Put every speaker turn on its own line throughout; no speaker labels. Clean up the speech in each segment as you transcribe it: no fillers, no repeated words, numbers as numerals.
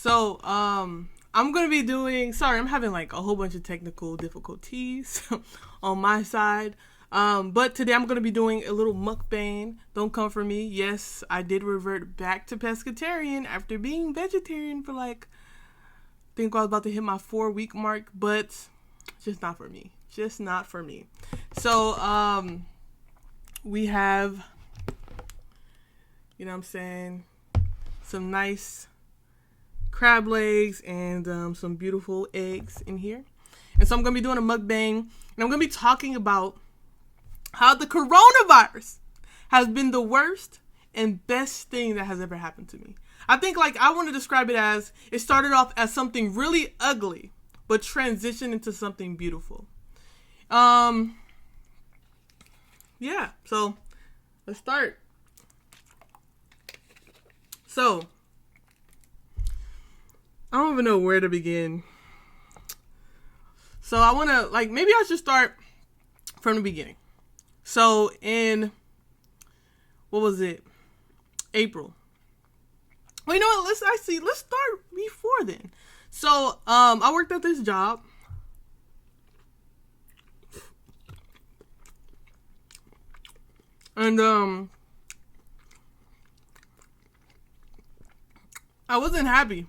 So, I'm gonna be doing. Sorry, I'm having like a whole bunch of technical difficulties on my side. But today I'm gonna be doing a little mukbang. Don't come for me. Yes, I did revert back to pescatarian after being vegetarian for like, I think I was about to hit my 4 week mark, but just not for me. Just not for me. So, we have, you know what I'm saying, some nice crab legs and some beautiful eggs in here. And so I'm going to be doing a mukbang, and I'm going to be talking about how the coronavirus has been the worst and best thing that has ever happened to me. I think I want to describe it as, it started off as something really ugly, but transitioned into something beautiful. Yeah, so let's start. So, I don't even know where to begin. So I want to, maybe I should start from the beginning. So in, what was it? April. Well, you know what? Let's start before then. So, I worked at this job. And, I wasn't happy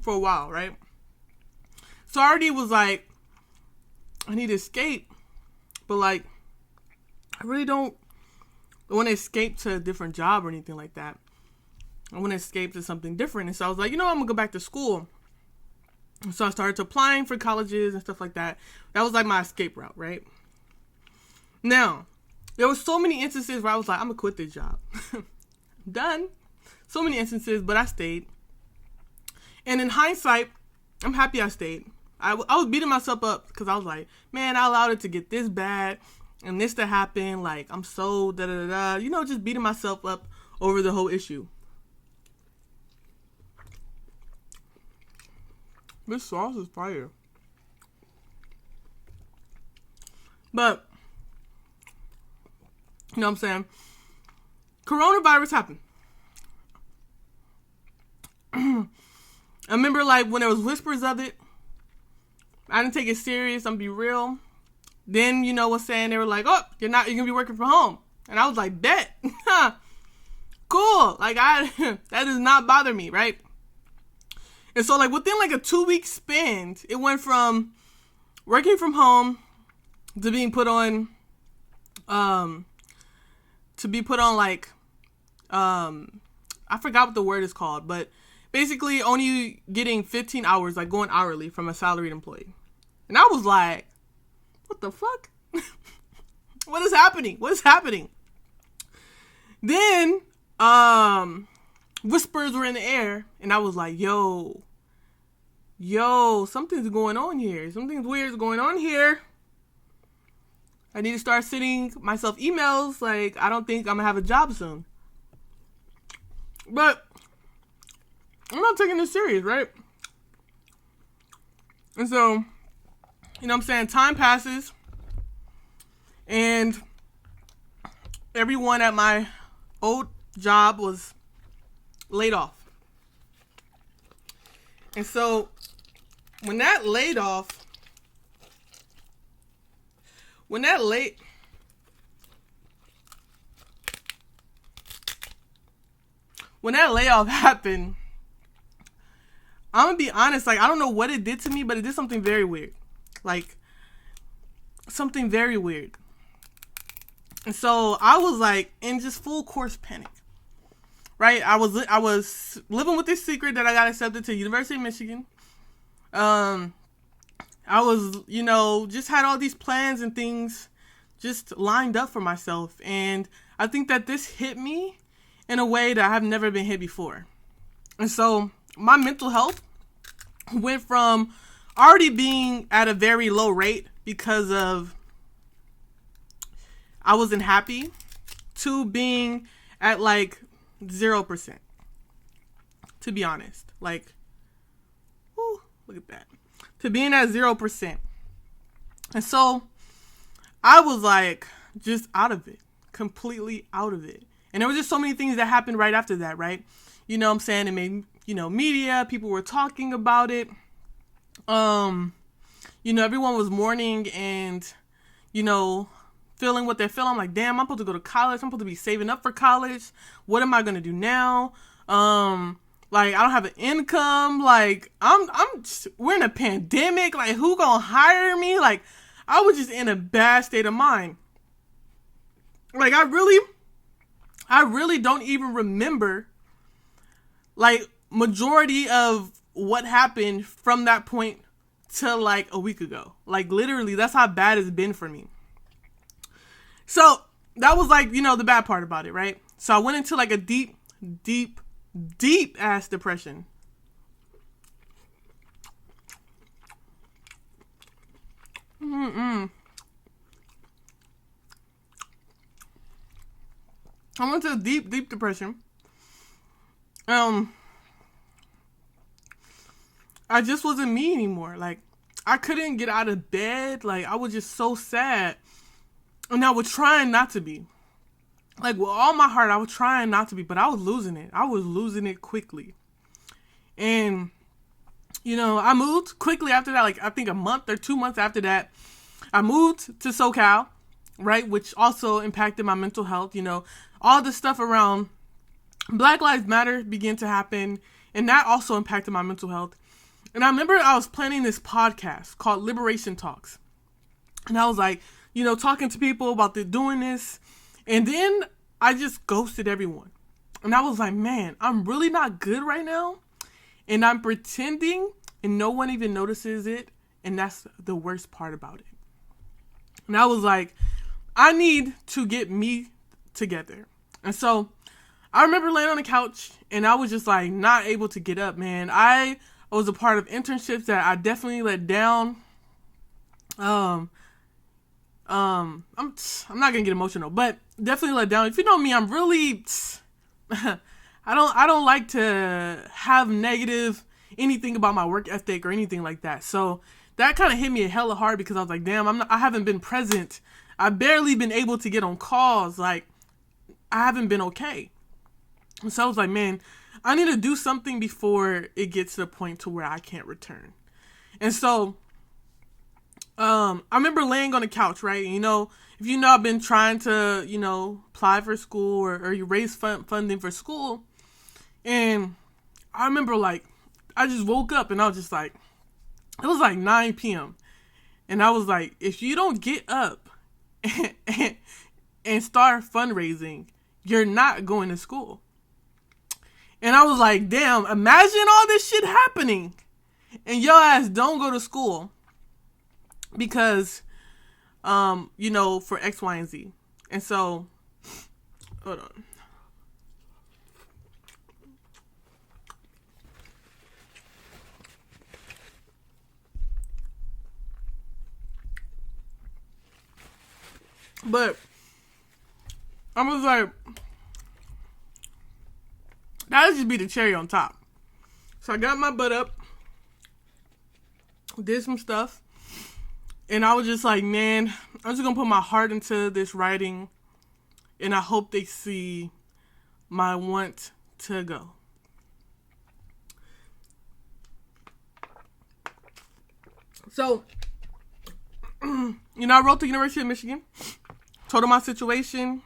for a while, right? So I already was like, I need to escape. But I really don't want to escape to a different job or anything like that. I want to escape to something different. And so I was like, I'm going to go back to school. So I started applying for colleges and stuff like that. That was my escape route, right? Now, there were so many instances where I was like, I'm going to quit this job. Done. So many instances, but I stayed. And in hindsight, I'm happy I stayed. I was beating myself up because I was like, man, I allowed it to get this bad and this to happen. I'm so da-da-da-da. Just beating myself up over the whole issue. This sauce is fire. But, you know what I'm saying? Coronavirus happened. I remember when there was whispers of it, I didn't take it serious. I'm be real. Then, what's saying, they were like, oh, you're gonna be working from home. And I was like, bet. Cool. That does not bother me, right? And so within a 2-week span, it went from working from home to being put on, I forgot what the word is called, but basically only getting 15 hours, going hourly from a salaried employee. And I was like, what the fuck? What is happening? What is happening? Then, whispers were in the air, and I was like, yo, something's going on here. Something's weird going on here. I need to start sending myself emails, I don't think I'm gonna have a job soon. But I'm not taking this serious, right? And so, you know what I'm saying, time passes, and everyone at my old job was laid off. And so, when that layoff happened, I'm gonna be honest, I don't know what it did to me, but it did something very weird. Something very weird. And so I was in just full course panic. Right? I was living with this secret that I got accepted to University of Michigan. I was, just had all these plans and things just lined up for myself. And I think that this hit me in a way that I've never been hit before. And so my mental health went from already being at a very low rate because of I wasn't happy to being at 0%. To be honest. Ooh, look at that. To being at 0%. And so I was just out of it. Completely out of it. And there was just so many things that happened right after that, right? You know what I'm saying? It made, media, people were talking about it. Everyone was mourning and, feeling what they're feeling. I'm like, damn, I'm supposed to go to college. I'm supposed to be saving up for college. What am I going to do now? Like, I don't have an income. Like, we're in a pandemic. Like, who gonna hire me? Like, I was just in a bad state of mind. Like, I really don't even remember, like, majority of what happened from that point to, like, a week ago. Like, literally, that's how bad it's been for me. So, that was, like, the bad part about it, right? So, I went into, like, a deep ass depression. I went to a deep depression. I just wasn't me anymore. Like, I couldn't get out of bed. Like, I was just so sad. And I was trying not to be. Like, with all my heart, I was trying not to be, but I was losing it. I was losing it quickly. And, I moved quickly after that. Like, I think a month or 2 months after that, I moved to SoCal, right? Which also impacted my mental health. All the stuff around Black Lives Matter began to happen. And that also impacted my mental health. And I remember I was planning this podcast called Liberation Talks. And I was like, talking to people about doing this. And then I just ghosted everyone. And I was like, man, I'm really not good right now. And I'm pretending and no one even notices it. And that's the worst part about it. And I was like, I need to get me together. And so I remember laying on the couch and I was just like not able to get up, man. I was a part of internships that I definitely let down. I'm not gonna get emotional, but definitely let down. If you know me, I'm really, I don't like to have negative anything about my work ethic or anything like that. So that kind of hit me hella hard because I was like, damn, I haven't been present. I've barely been able to get on calls. Like, I haven't been okay. So I was like, man, I need to do something before it gets to the point to where I can't return. And so, I remember laying on the couch, right? If I've been trying to, apply for school or you raise funding for school. And I remember, like, I just woke up and I was just like, it was like 9 p.m. And I was like, if you don't get up and start fundraising, you're not going to school. And I was like, damn, imagine all this shit happening and your ass don't go to school because, for X, Y, and Z. And so, hold on. But I was like, that'll just be the cherry on top. So I got my butt up, did some stuff, and I was just like, man, I'm just gonna put my heart into this writing, and I hope they see my want to go. So, I wrote to the University of Michigan, told them my situation,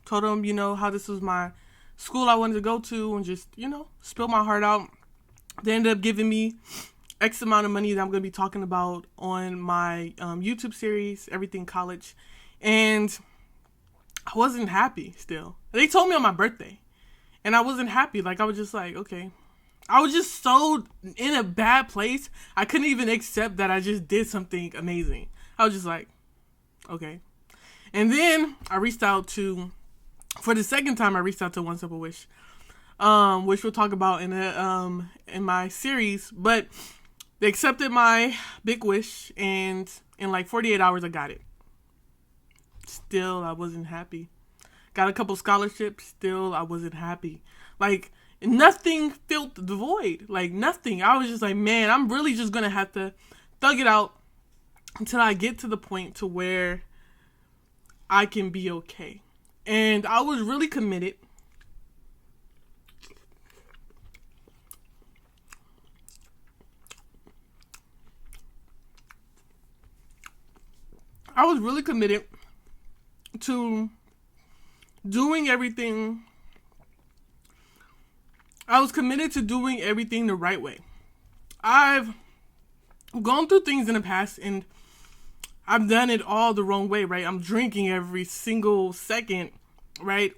told them, how this was my school I wanted to go to, and just, spill my heart out. They ended up giving me X amount of money that I'm going to be talking about on my YouTube series, Everything College. And I wasn't happy still. They told me on my birthday, and I wasn't happy. Like, I was just like, okay. I was just so in a bad place. I couldn't even accept that I just did something amazing. I was just like, okay. And then I reached out to, for the second time, I reached out to One Simple Wish, which we'll talk about in my series. But they accepted my big wish, and in like 48 hours, I got it. Still, I wasn't happy. Got a couple scholarships. Still, I wasn't happy. Like, nothing filled the void. Like, nothing. I was just like, man, I'm really just going to have to thug it out until I get to the point to where I can be okay. And I was really committed. I was really committed to doing everything. I was committed to doing everything the right way. I've gone through things in the past and I've done it all the wrong way, right? I'm drinking every single second, right?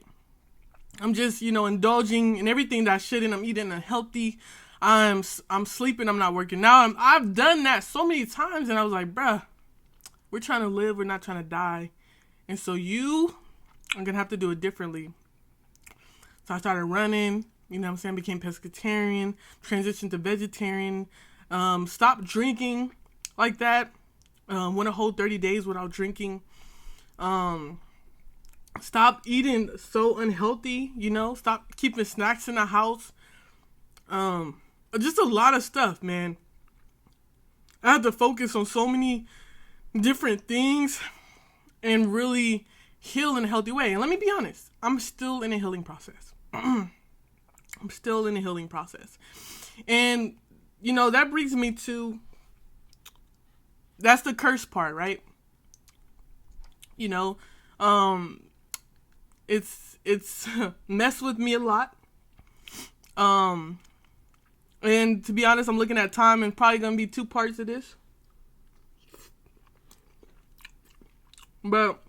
I'm just, indulging in everything that I shouldn't. I'm eating unhealthy. I'm sleeping. I'm not working. Now I've done that so many times, and I was like, bruh, we're trying to live. We're not trying to die. And so I'm gonna have to do it differently. So I started running. Became pescatarian. Transitioned to vegetarian. Stopped drinking like that. Went a whole 30 days without drinking. Stop eating so unhealthy, stop keeping snacks in the house. Just a lot of stuff, man. I had to focus on so many different things and really heal in a healthy way. And let me be honest, I'm still in a healing process. I'm still in a healing process. And, that brings me to, that's the curse part, right? It's messed with me a lot. And to be honest, I'm looking at time and probably gonna be 2 parts of this. But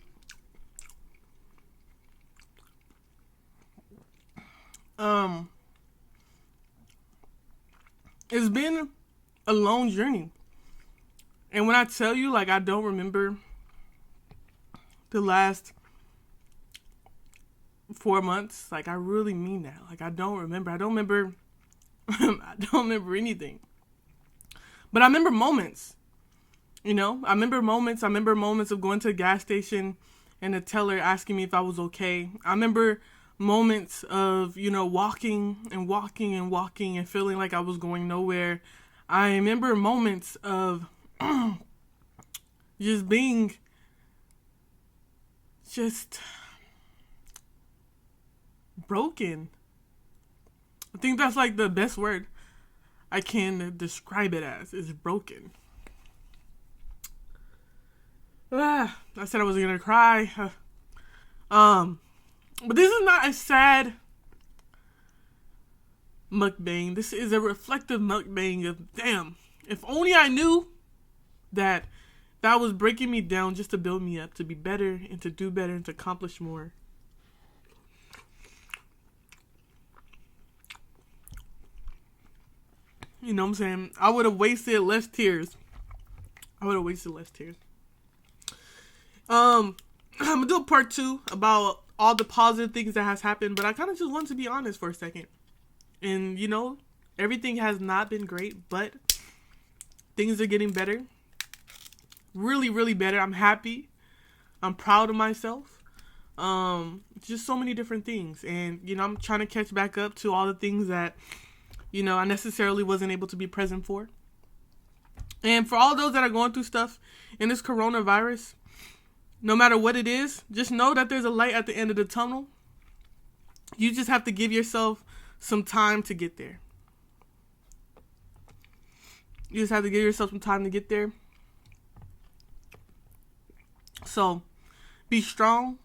it's been a long journey. And when I tell you, I don't remember the last 4 months, I really mean that. I don't remember. I don't remember anything. But I remember moments. I remember moments of going to the gas station and the teller asking me if I was okay. I remember moments of, walking and feeling like I was going nowhere. I remember moments of just being broken. I think that's the best word I can describe it as, is broken. I said I was gonna cry. But this is not a sad mukbang. This is a reflective mukbang of, damn, if only I knew that was breaking me down just to build me up, to be better and to do better and to accomplish more. You know what I'm saying? I would have wasted less tears. I'm gonna do a part 2 about all the positive things that has happened, but I kind of just want to be honest for a second. And, everything has not been great, but things are getting better. Really, really better. I'm happy. I'm proud of myself. Just so many different things. And, I'm trying to catch back up to all the things that, I necessarily wasn't able to be present for. And for all those that are going through stuff in this coronavirus, no matter what it is, just know that there's a light at the end of the tunnel. You just have to give yourself some time to get there. You just have to give yourself some time to get there. So, be strong.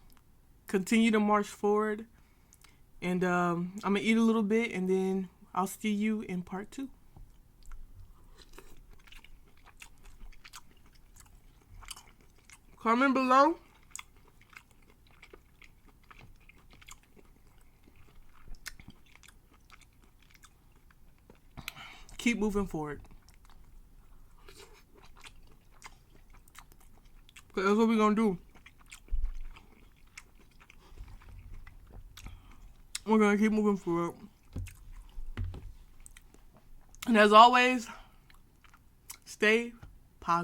Continue to march forward. And I'm going to eat a little bit, and then I'll see you in part 2. Comment below. Keep moving forward. That's what we're going to do. We're going to keep moving forward. And as always, stay positive.